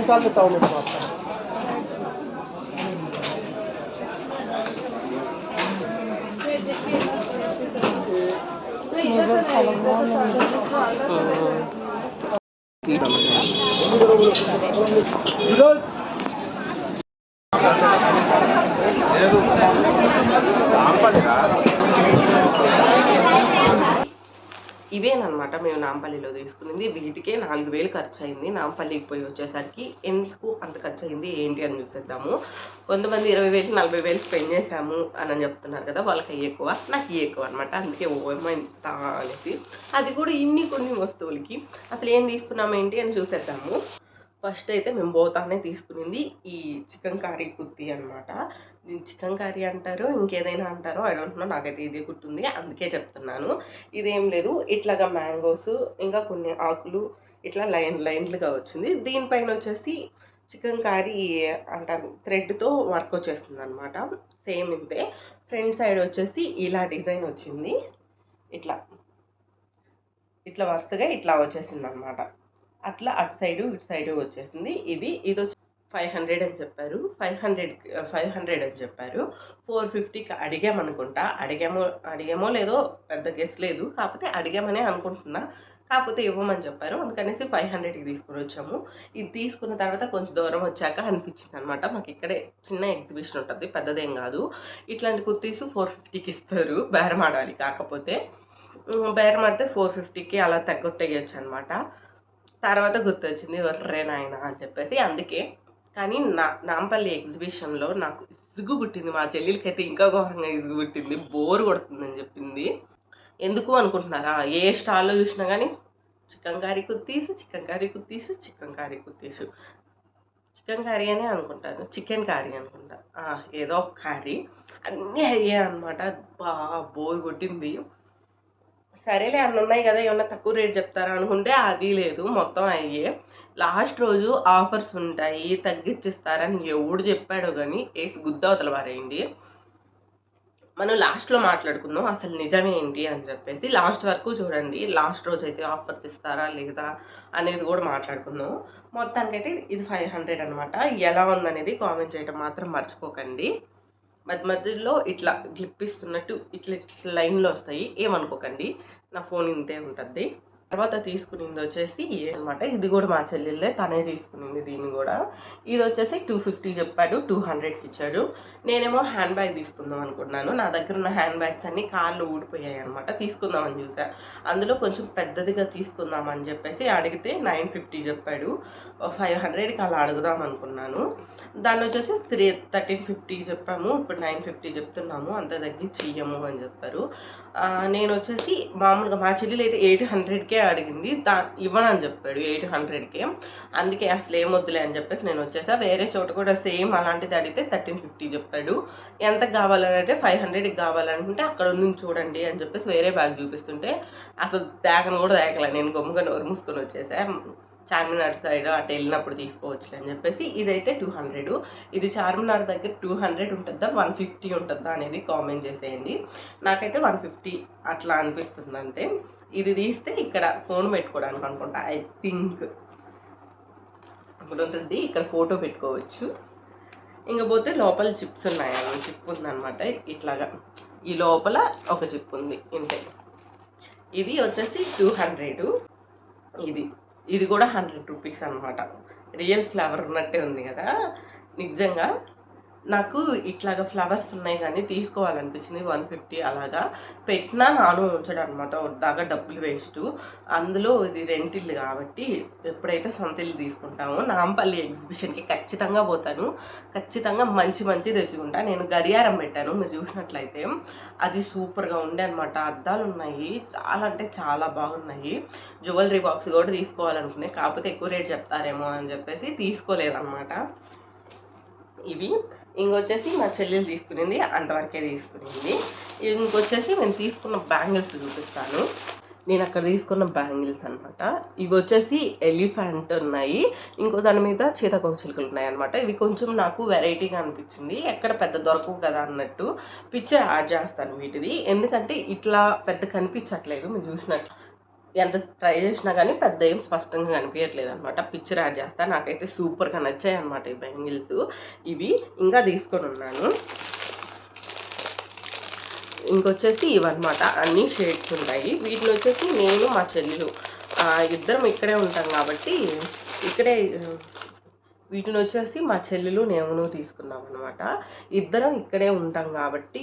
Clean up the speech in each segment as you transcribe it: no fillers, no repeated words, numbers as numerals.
निकाल लेता हूँ मैं आपका। ఇవేనమాట మేము నాంపల్లిలో తీసుకునింది. వీటికే 4000 ఖర్చు అయింది. నాంపల్లికి పోయి వచ్చేసరికి ఎందుకు అంత ఖర్చు అయింది ఏంటి అని చూసేద్దాము. కొంతమంది 20,000 40,000 స్పెండ్ చేశాము అని చెప్తున్నారు కదా, వాళ్ళకి అయ్యి ఎక్కువ, నాకు ఇవి ఎక్కువ అనమాట. అందుకే ఓఎంఐ ఇంత అనేసి. అది కూడా కొన్ని వస్తువులకి. అసలు ఏం తీసుకున్నాము ఏంటి అని చూసేద్దాము. ఫస్ట్ అయితే మేము పోతానే తీసుకునింది ఈ చికెన్ కర్రీ కుర్తీ అనమాట. దీన్ని చికెన్ కర్రీ అంటారో ఇంకేదైనా అంటారో ఐ డోంట్ నో, నాకైతే ఇదే గుర్తుంది అందుకే చెప్తున్నాను. ఇదేం లేదు, ఇట్లాగా మ్యాంగోస్ ఇంకా కొన్ని ఆకులు ఇట్లా లైన్లుగా వచ్చింది. దీనిపైన వచ్చేసి చికెన్ కర్రీ అంటారు థ్రెడ్తో వర్క్ వచ్చేస్తుంది అనమాట. సేమ్ ఇంతే. ఫ్రంట్ సైడ్ వచ్చేసి ఇలా డిజైన్ వచ్చింది. ఇట్లా వరుసగా ఇట్లా వచ్చేసింది అనమాట. అట్లా అటు సైడు ఇటు సైడు వచ్చేసింది. ఇది వచ్చి 500 అని చెప్పారు. 500 అని చెప్పారు. 450కి అడిగామనుకుంటా. అడిగామో లేదో పెద్ద గెస్ లేదు, కాకపోతే అడిగామనే అనుకుంటున్నా. కాకపోతే ఇవ్వమని చెప్పారు, అందుకనేసి 500కి తీసుకుని వచ్చాము. ఇది తీసుకున్న తర్వాత కొంచెం దూరం వచ్చాక అనిపించింది అనమాట, మాకు ఇక్కడే చిన్న ఎగ్జిబిషన్ ఉంటుంది, పెద్దదేం కాదు. ఇట్లాంటి కుర్తీస్ 450కి ఇస్తారు, బేరమాడాలి. కాకపోతే బేరమాడితే 450కి అలా తగ్గొట్టేయచ్చు అనమాట. తర్వాత గుర్తొచ్చింది ఒర్రే నాయన అని చెప్పేసి. అందుకే కానీ నాంపల్లి ఎగ్జిబిషన్లో నాకు ఇసుగు పుట్టింది. మా చెల్లెలకి అయితే ఇంకా ఘోరంగా ఇసుగు పుట్టింది, బోర్ కొడుతుందని చెప్పింది. ఎందుకు అనుకుంటున్నారా? ఏ స్టాల్లో చూసినా కానీ chicken curry kurtis, chicken curry kurtis, chicken curry kurtis. Chicken curry అనే అనుకుంటాను, చికెన్ కర్రీ అనుకుంటా, ఏదో ఒక కర్రీ అన్నీ అయ్యాయి అనమాట. బోర్ కొట్టింది. సరేలే అన్నీ ఉన్నాయి కదా, ఏమన్నా తక్కువ రేట్ చెప్తారా అనుకుంటే అది లేదు, మొత్తం అయ్యే. లాస్ట్ రోజు ఆఫర్స్ ఉంటాయి తగ్గించిస్తారని ఎవడు చెప్పాడో కానీ వేసి గుద్దవతల పారేయండి. మనం లాస్ట్లో మాట్లాడుకుందాం అసలు నిజమేంటి అని చెప్పేసి. లాస్ట్ వరకు చూడండి, లాస్ట్ రోజు అయితే ఆఫర్స్ ఇస్తారా లేదా అనేది కూడా మాట్లాడుకుందాం. మొత్తానికైతే ఇది 500 అనమాట. ఎలా ఉందనేది కామెంట్ చేయడం మాత్రం మర్చిపోకండి. మధ్యలో ఇట్లా క్లిప్ ఇస్తున్నట్టు ఇట్లా లైన్లో వస్తాయి, ఏమనుకోకండి, నా ఫోన్ ఇంతే ఉంటుంది. తర్వాత తీసుకునింది వచ్చేసి అనమాట. ఇది కూడా మా చెల్లెళ్ళే, తనే తీసుకునింది దీన్ని కూడా. ఇది వచ్చేసి 250 చెప్పాడు, 200కి ఇచ్చాడు. నేనేమో హ్యాండ్ బ్యాగ్ తీసుకుందాం అనుకున్నాను. నా దగ్గర ఉన్న హ్యాండ్ బ్యాగ్స్ అన్ని కార్లు ఊడిపోయాయి అనమాట. తీసుకుందామని చూసా, అందులో కొంచెం పెద్దదిగా తీసుకుందామని చెప్పేసి అడిగితే 950 చెప్పాడు. 500కి అలా అడుగుదాం అనుకున్నాను. దాన్ని వచ్చేసి 1350 చెప్పాము, ఇప్పుడు 950 చెప్తున్నాము, అంత తగ్గించి చెయ్యము అని చెప్పారు. నేను వచ్చేసి మామూలుగా మా చెల్లెలు అయితే 800కే అడిగింది, ఇవ్వనని చెప్పాడు 800కే. అందుకే అసలు ఏమొద్దులే అని చెప్పేసి నేను వచ్చేసా. వేరే చోట కూడా సేమ్ అలాంటిది అడిగితే 1350 చెప్పాడు. ఎంతకు కావాలంటే 500కి కావాలనుకుంటే అక్కడ ఉంది చూడండి అని చెప్పేసి వేరే బ్యాగ్ చూపిస్తుంటే అసలు తేగను కూడా తేగల, నేను గమ్ముగా నోరు మూసుకొని వచ్చేసా. చార్మినార్ సైడ్ అటు వెళ్ళినప్పుడు తీసుకోవచ్చులే అని చెప్పేసి. ఇదైతే 200. ఇది చార్మినార్ దగ్గర 200 ఉంటుందా 150 ఉంటుందా అనేది కామెంట్ చేసేయండి. నాకైతే 150 అట్లా అనిపిస్తుంది అంతే. ఇది తీస్తే ఇక్కడ ఫోన్ పెట్టుకోవడానికి అనుకుంటా, ఐ థింక్ ఇప్పుడు ఉంటుంది, ఇక్కడ ఫోటో పెట్టుకోవచ్చు. ఇంకపోతే లోపల చిప్స్ ఉన్నాయి, చిప్ ఉందన్నమాట. ఇట్లాగా ఈ లోపల ఒక చిప్ ఉంది ఇంతే. ఇది వచ్చేసి 200. ఇది కూడా 100 రూపీస్ అనమాట. రియల్ ఫ్లవర్ ఉన్నట్టే ఉంది కదా. నిజంగా నాకు ఇట్లాగా ఫ్లవర్స్ ఉన్నాయి కానీ తీసుకోవాలనిపించింది. 150 అలాగా పెట్టినా నాను ఉంచడం అనమాట, దాకా డబ్బులు వేస్ట్. అందులో ఇది రెంటిల్లు కాబట్టి ఎప్పుడైతే సొంత ఇల్లు తీసుకుంటామో నాంపల్లి ఎగ్జిబిషన్కి ఖచ్చితంగా పోతాను, ఖచ్చితంగా మంచి తెచ్చుకుంటా. నేను గడియారం పెట్టాను, మీరు చూసినట్లయితే అది సూపర్గా ఉండే అనమాట. అద్దాలు ఉన్నాయి, చాలా అంటే చాలా బాగున్నాయి. జ్యువెలరీ బాక్స్ కూడా తీసుకోవాలనుకునే, కాకపోతే ఎక్కువ రేట్ చెప్తారేమో అని చెప్పేసి తీసుకోలేదన్నమాట. ఇవి ఇంకొచ్చేసి మా చెల్లెలు తీసుకునింది, అంతవరకే తీసుకునింది. ఇంకొచ్చేసి నేను తీసుకున్న బ్యాంగిల్స్ చూపిస్తాను. నేను అక్కడ తీసుకున్న బ్యాంగిల్స్ అనమాట. ఇవి వచ్చేసి ఎలిఫెంట్ ఉన్నాయి, ఇంకో దాని మీద చీతకొంచిలుకలు ఉన్నాయి అనమాట. ఇవి కొంచెం నాకు వెరైటీగా అనిపించింది, ఎక్కడ పెద్ద దొరకవు కదా అన్నట్టు. పిక్చర్ యాడ్ చేస్తాను వీటిది, ఎందుకంటే ఇట్లా పెద్ద కనిపించట్లేదు మీరు చూసినట్లు. ఎంత ట్రై చేసినా కానీ పెద్ద ఏం స్పష్టంగా కనిపించట్లేదు అనమాట. పిక్చర్ యాడ్ చేస్తా. నాకైతే సూపర్గా నచ్చాయి అనమాట ఈ బ్యాంగిల్స్. ఇవి ఇంకా తీసుకొని ఉన్నాను. ఇంకొచ్చేసి ఇవన్నమాట, అన్ని షేడ్స్ ఉంటాయి. వీటిని వచ్చేసి నేను మా చెల్లెలు ఇద్దరం ఇక్కడే ఉంటాం కాబట్టి ఇక్కడే వీటిని వచ్చేసి మా చెల్లెలు నేను తీసుకున్నాం అనమాట. ఇద్దరం ఇక్కడే ఉంటాం కాబట్టి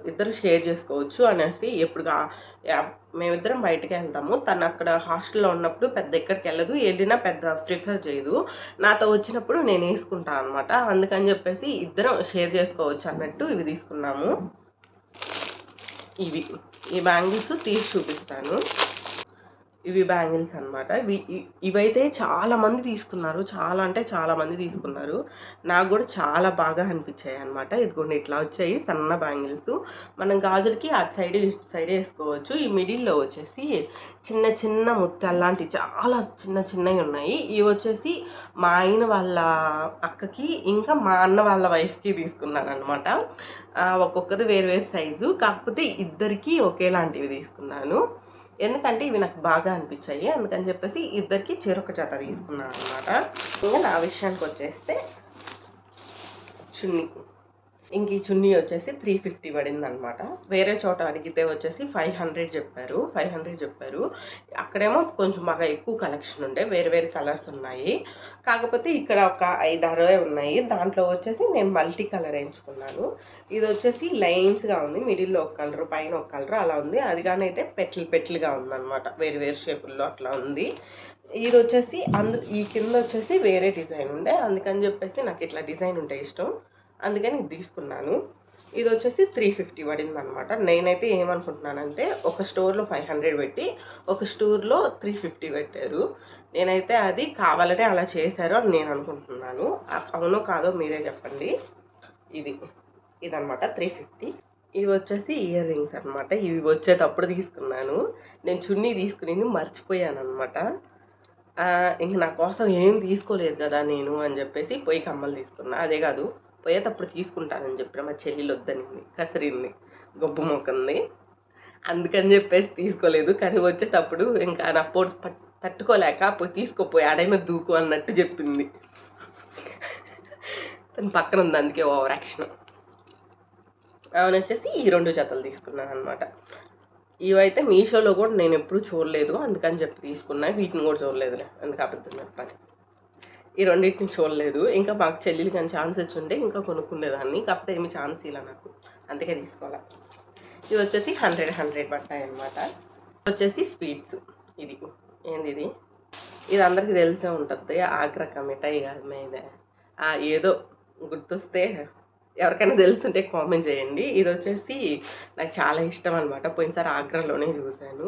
ఇద్దరు షేర్ చేసుకోవచ్చు అనేసి మేమిద్దరం బయటకు వెళ్తాము. తను అక్కడ హాస్టల్లో ఉన్నప్పుడు పెద్ద ఎక్కడికి వెళ్ళదు, వెళ్ళినా పెద్ద ప్రిఫర్ చేయదు. నాతో వచ్చినప్పుడు నేను వేసుకుంటాను అనమాట. అందుకని చెప్పేసి ఇద్దరం షేర్ చేసుకోవచ్చు అన్నట్టు ఇవి తీసుకున్నాము. ఈ బ్యాంగిల్స్ తీసి చూపిస్తాను. ఇవి బ్యాంగిల్స్ అనమాట. ఇవైతే చాలామంది తీసుకున్నారు, చాలా అంటే చాలామంది తీసుకున్నారు. నాకు కూడా చాలా బాగా అనిపించాయి అనమాట. ఇదిగోండి ఇట్లా వచ్చాయి సన్న బ్యాంగిల్స్. మనం గాజులకి అటు సైడ్ ఇటు సైడ్ వేసుకోవచ్చు. ఈ మిడిల్లో వచ్చేసి చిన్న చిన్న ముత్యాలు లాంటివి చాలా చిన్న చిన్నవి ఉన్నాయి. ఇవి వచ్చేసి మా ఆయన వాళ్ళ అక్కకి ఇంకా మా అన్న వాళ్ళ వైఫ్కి తీసుకున్నాను అనమాట. ఒక్కొక్కది వేరు వేరు సైజు, కాకపోతే ఇద్దరికి ఒకేలాంటివి తీసుకున్నాను. ఎందుకంటే ఇవి నాకు బాగా అనిపించాయి, అందుకని చెప్పేసి ఇద్దరికి చెరొక జత తీసుకున్నాను అనమాట. ఇంకా నా విషయానికి వచ్చేస్తే చున్నీ. ఇంక ఈ చున్నీ వచ్చేసి 350 పడింది అనమాట. వేరే చోట అడిగితే వచ్చేసి 500 చెప్పారు. అక్కడేమో కొంచెం బాగా ఎక్కువ కలెక్షన్ ఉండే, వేరే వేరే కలర్స్ ఉన్నాయి. కాకపోతే ఇక్కడ ఒక 5-6 ఉన్నాయి. దాంట్లో వచ్చేసి నేను మల్టీ కలర్ ఎంచుకున్నాను. ఇది వచ్చేసి లైన్స్గా ఉంది, మిడిల్లో ఒక కలర్, పైన ఒక కలర్ అలా ఉంది. అది కానీ అయితే పెట్లుగా ఉందన్నమాట, వేరు వేరు షేపుల్లో అట్లా ఉంది. ఇది వచ్చేసి ఈ కింద వచ్చేసి వేరే డిజైన్ ఉండే, అందుకని చెప్పేసి నాకు ఇట్లా డిజైన్ ఉంటే ఇష్టం, అందుకని ఇది తీసుకున్నాను. ఇది వచ్చేసి 350 పడింది అనమాట. నేనైతే ఏమనుకుంటున్నానంటే ఒక స్టోర్లో 500 పెట్టి ఒక స్టోర్లో 350 పెట్టారు. నేనైతే అది కావాలనే అలా చేశారు అని నేను అనుకుంటున్నాను. అవునో కాదో మీరే చెప్పండి. ఇదనమాట 350. ఇవి వచ్చేసి ఇయర్ రింగ్స్ అనమాట. ఇవి వచ్చేటప్పుడు తీసుకున్నాను. నేను చున్నీ తీసుకుని మర్చిపోయాను అనమాట. ఇంక నా కోసం ఏం తీసుకోలేదు కదా నేను అని చెప్పేసి పోయి కమ్మలు తీసుకున్నా. అదే కాదు, పోయేటప్పుడు తీసుకుంటానని చెప్పిన మా చెల్లెలు వద్దనింది, కసిరింది, గొప్ప మొక్కంది. అందుకని చెప్పేసి తీసుకోలేదు. కానీ వచ్చేటప్పుడు ఇంకా నా పోర్స్ తట్టుకోలేక పోయి తీసుకోపోయి ఆడైనా దూకు అన్నట్టు చెప్పింది. తను పక్కన ఉంది, అందుకే ఓవర్ యాక్షన్. ఆమె వచ్చేసి ఈ 2 జతలు తీసుకున్నాను అనమాట. ఇవైతే మీషోలో కూడా నేను ఎప్పుడు చూడలేదు, అందుకని చెప్పి తీసుకున్నా. వీటిని కూడా చూడలేదులే, అందుకు అబద్ధం చెప్పాలి. ఈ రెండింటిని చూడలేదు. ఇంకా మాకు చెల్లెలు కానీ ఛాన్స్ వచ్చి ఇంకా కొనుక్కునేదాన్ని, కాకపోతే ఏమి ఛాన్స్ ఇలా నాకు, అందుకే తీసుకోవాలి. ఇవి వచ్చేసి 100 పడతాయి అన్నమాట. వచ్చేసి స్వీట్స్. ఇది అందరికీ తెలిసే ఉంటుంది, ఆగ్రక మిఠాయి కాదు మీదే. ఏదో గుర్తొస్తే ఎవరికైనా తెలుసుంటే కామెంట్ చేయండి. ఇది వచ్చేసి నాకు చాలా ఇష్టం అనమాట. పోయినసారి ఆగ్రాలోనే చూశాను.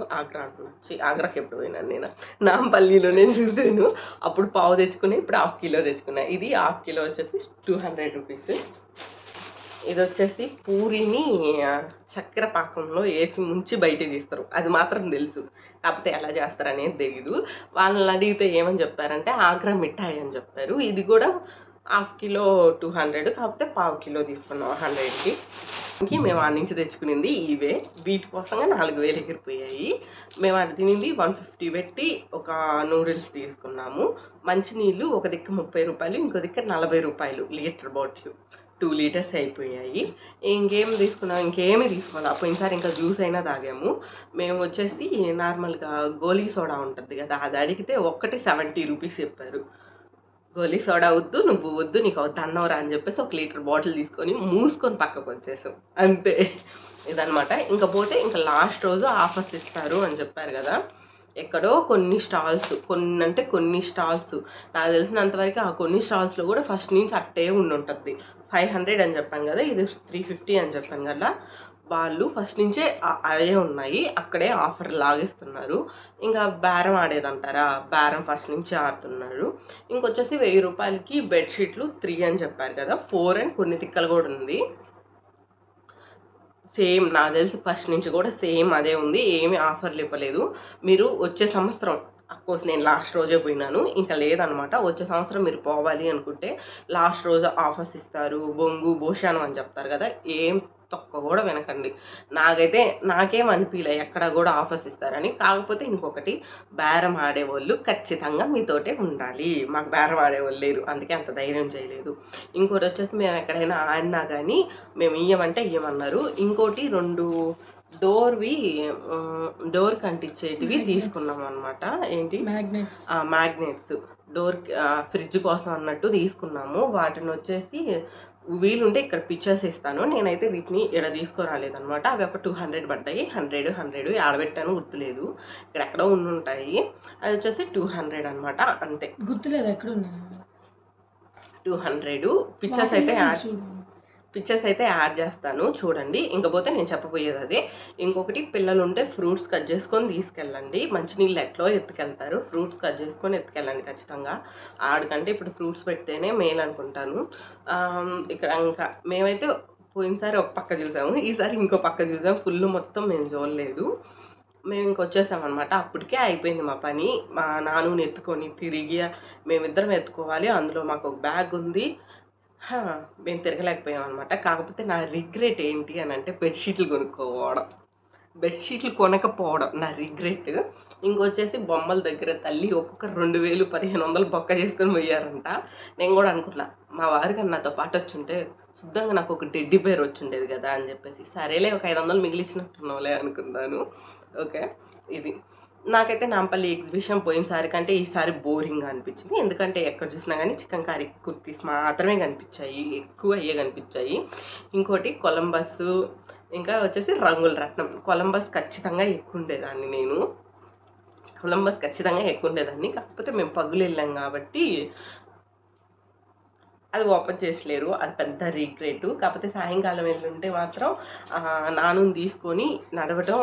ఆగ్రాకి ఎప్పుడు పోయినాను నేను, నాంపల్లిలోనే చూశాను. అప్పుడు పావు తెచ్చుకుని ఇప్పుడు 1/2 కిలో తెచ్చుకున్నా. ఇది 1/2 కిలో వచ్చేసి 200 రూపీస్. ఇది వచ్చేసి పూరిని చక్కెర పాకంలో వేసి ముంచి బయట తీస్తారు, అది మాత్రం తెలుసు. కాకపోతే ఎలా చేస్తారనేది తెలీదు. వాళ్ళని అడిగితే ఏమని చెప్పారంటే ఆగ్రా మిఠాయి అని చెప్పారు. ఇది కూడా 1/2 కిలో 200, కాకపోతే 1/2 కిలో తీసుకున్నాం 100కి. మేము ఆ నుంచి తెచ్చుకునింది ఇవే. వీటి కోసంగా 4000 ఎగిరిపోయాయి. మేము అది తినింది 150 పెట్టి ఒక నూడిల్స్ తీసుకున్నాము. మంచినీళ్ళు ఒక దిక్కు 30 రూపాయలు, ఇంకో దిక్కు 40 రూపాయలు లీటర్ బాటిల్. 2 లీటర్స్ అయిపోయాయి. ఇంకేమి తీసుకోవాలి. పోయినసారి ఇంకా జ్యూస్ అయినా తాగాము. మేము వచ్చేసి నార్మల్గా గోలీ సోడా ఉంటుంది కదా, అది అడిగితే ఒక్కటి 70 రూపీస్ చెప్పారు. గోలీ సోడా వద్దు, నువ్వు వద్దు, నీకు అవుతా అన్నవరా అని చెప్పేసి 1 లీటర్ బాటిల్ తీసుకొని మూసుకొని పక్కకు వచ్చేసాం, అంతే. ఇదనమాట. ఇంకా లాస్ట్ రోజు ఆఫర్స్ ఇస్తారు అని చెప్పారు కదా, ఎక్కడో కొన్ని స్టాల్స్ నాకు తెలిసినంతవరకు ఆ కొన్ని స్టాల్స్లో కూడా ఫస్ట్ నుంచి అట్టే ఉంటుంది. 500 అని చెప్పాను కదా, ఇది 350 అని చెప్పాను కదా, వాళ్ళు ఫస్ట్ నుంచే అవే ఉన్నాయి, అక్కడే ఆఫర్ లాగేస్తున్నారు. ఇంకా బేరం ఆడేదంటారా, బేరం ఫస్ట్ నుంచి ఆడుతున్నారు. ఇంకొచ్చేసి 1000 రూపాయలకి బెడ్షీట్లు 3 అని చెప్పారు కదా, 4 అని కొన్ని తిక్కలు కూడా ఉంది. సేమ్ నాకు తెలిసి ఫస్ట్ నుంచి కూడా సేమ్ అదే ఉంది, ఏమి ఆఫర్లు ఇవ్వలేదు. మీరు వచ్చే సంవత్సరం, అఫ్కోర్స్ నేను లాస్ట్ రోజే పోయినాను, ఇంకా లేదనమాట. వచ్చే సంవత్సరం మీరు పోవాలి అనుకుంటే లాస్ట్ రోజు ఆఫర్స్ ఇస్తారు. బొంగు బోషానం అని చెప్తారు కదా, ఏం తొక్క కూడా వినకండి. నాకేం అనిపియలే ఎక్కడ కూడా ఆఫర్స్ ఇస్తారని. కాకపోతే ఇంకొకటి, బేరం ఆడేవాళ్ళు ఖచ్చితంగా మీతోటే ఉండాలి. మాకు బేరం ఆడేవాళ్ళు లేరు. అందుకే అంత ధైర్యం చేయలేదు. ఇంకోటొచ్చేసి మేము ఎక్కడైనా ఆడినా గానీ మేము ఇయ్యమంటే ఇయ్యమన్నారు. ఇంకోటి 2 డోర్‌కి అంటించేటివి తీసుకున్నామనమాట. ఏంటి మ్యాగ్నెట్స్ ఫ్రిడ్జ్ కోసం అన్నట్టు తీసుకున్నాము. వాటినొచ్చేసి వీలుంటే ఇక్కడ పిక్చర్స్ ఇస్తాను. నేనైతే వీటిని ఈడ తీసుకురాలేదనమాట. అవి ఒక 200 పడ్డాయి. 100 యాడ పెట్టానో గుర్తులేదు. ఇక్కడెక్కడో ఉండుంటాయి. అది వచ్చేసి 200 అనమాట. అంతే. గుర్తులేదు ఎక్కడున్నాయి. 200 పిక్చర్స్ అయితే యాడ్ చేస్తాను చూడండి. ఇంకపోతే నేను చెప్పబోయేది అదే. ఇంకొకటి, పిల్లలు ఉంటే ఫ్రూట్స్ కట్ చేసుకొని తీసుకెళ్ళండి. మంచినీళ్ళు ఎట్లో ఎత్తుకెళ్తారు, ఫ్రూట్స్ కట్ చేసుకొని ఎత్తుకెళ్ళండి ఖచ్చితంగా. ఆడికంటే ఇప్పుడు ఫ్రూట్స్ పెడితేనే మేలు అనుకుంటాను. ఇక్కడ ఇంకా మేమైతే పోయినసారి ఒక పక్క చూసాము, ఈసారి ఇంకో పక్క చూసాము. ఫుల్ మొత్తం మేము చూడలేదు. మేము ఇంకొచ్చేసామన్నమాట. అప్పటికే అయిపోయింది మా పని. మా నాన్నని ఎత్తుకొని తిరిగి మేమిద్దరం ఎత్తుకోవాలి. అందులో మాకు ఒక బ్యాగ్ ఉంది. మేము తిరగలేకపోయాం అనమాట. కాకపోతే నా రిగ్రెట్ ఏంటి అని అంటే బెడ్షీట్లు కొనకపోవడం నా రిగ్రెట్. ఇంకొచ్చేసి బొమ్మల దగ్గర తల్లి ఒక్కొక్కరు 2000 1500 బొక్క చేసుకొని పోయారంట. నేను కూడా అనుకుంటున్నా, మా వారు కానీ నాతో పాటు వచ్చుంటే శుద్ధంగా నాకు ఒక టెడ్డీ బేర్ వచ్చిండేది కదా అని చెప్పేసి. సరేలే ఒక 500 మిగిలిచ్చినట్టున్నావులే అనుకున్నాను. ఓకే, ఇది నాకైతే నాంపల్లి ఎగ్జిబిషన్ పోయినసారి కంటే ఈసారి బోరింగ్గా అనిపించింది. ఎందుకంటే ఎక్కడ చూసినా కానీ చికెన్ కర్రీ కుర్తీస్ మాత్రమే కనిపించాయి, ఎక్కువ అయ్యే కనిపించాయి. ఇంకోటి కొలంబస్, ఇంకా వచ్చేసి రంగుల రత్నం. కొలంబస్ ఖచ్చితంగా ఎక్కువ ఉండేదాన్ని. కాకపోతే మేము పగులు వెళ్ళాం కాబట్టి అది ఓపెన్ చేసలేరు. అది పెద్ద రిగ్రెట్. కాకపోతే సాయంకాలం వెళ్ళుంటే మాత్రం నాన్నని తీసుకొని నడవడం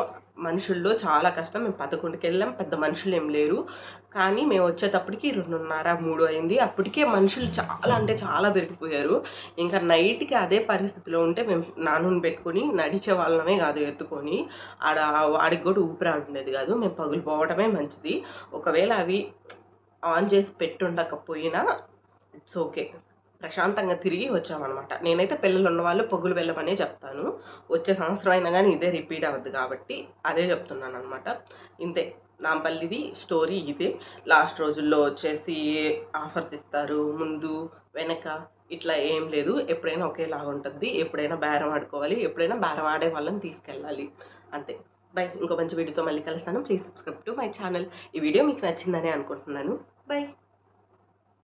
మనుషుల్లో చాలా కష్టం. మేము 11కి వెళ్ళాం. పెద్ద మనుషులు ఏం లేరు. కానీ మేము వచ్చేటప్పటికి 2:30 3 అయింది. అప్పటికే మనుషులు చాలా అంటే చాలా పెరిగిపోయారు. ఇంకా నైట్కి అదే పరిస్థితిలో ఉంటే మేము నాన్నని పెట్టుకొని నడిచే వాళ్ళమే కాదు, ఎత్తుకొని వాడికి కూడా ఊపిరి ఉండేది కాదు. మేము పగులు పోవడమే మంచిది. ఒకవేళ అవి ఆన్ చేసి పెట్టుండకపోయినా ఇట్స్ ఓకే, ప్రశాంతంగా తిరిగి వచ్చామన్నమాట. నేనైతే పిల్లలు ఉన్నవాళ్ళు పొగులు వెళ్ళమనే చెప్తాను. వచ్చే సంవత్సరం అయినా కానీ ఇదే రిపీట్ అవ్వద్దు కాబట్టి అదే చెప్తున్నాను అనమాట. ఇంతే, నాంపల్లిది స్టోరీ ఇదే. లాస్ట్ రోజుల్లో వచ్చేసి ఆఫర్స్ ఇస్తారు, ముందు వెనక ఇట్లా ఏం లేదు. ఎప్పుడైనా ఒకేలాగా ఉంటుంది. ఎప్పుడైనా బేరం ఆడుకోవాలి, ఎప్పుడైనా బేరం ఆడే వాళ్ళని తీసుకెళ్ళాలి. అంతే. బై. ఇంకో మంచి వీడియోతో మళ్ళీ కలుస్తాను. Please subscribe to my channel. ఈ వీడియో మీకు నచ్చిందని అనుకుంటున్నాను. బై.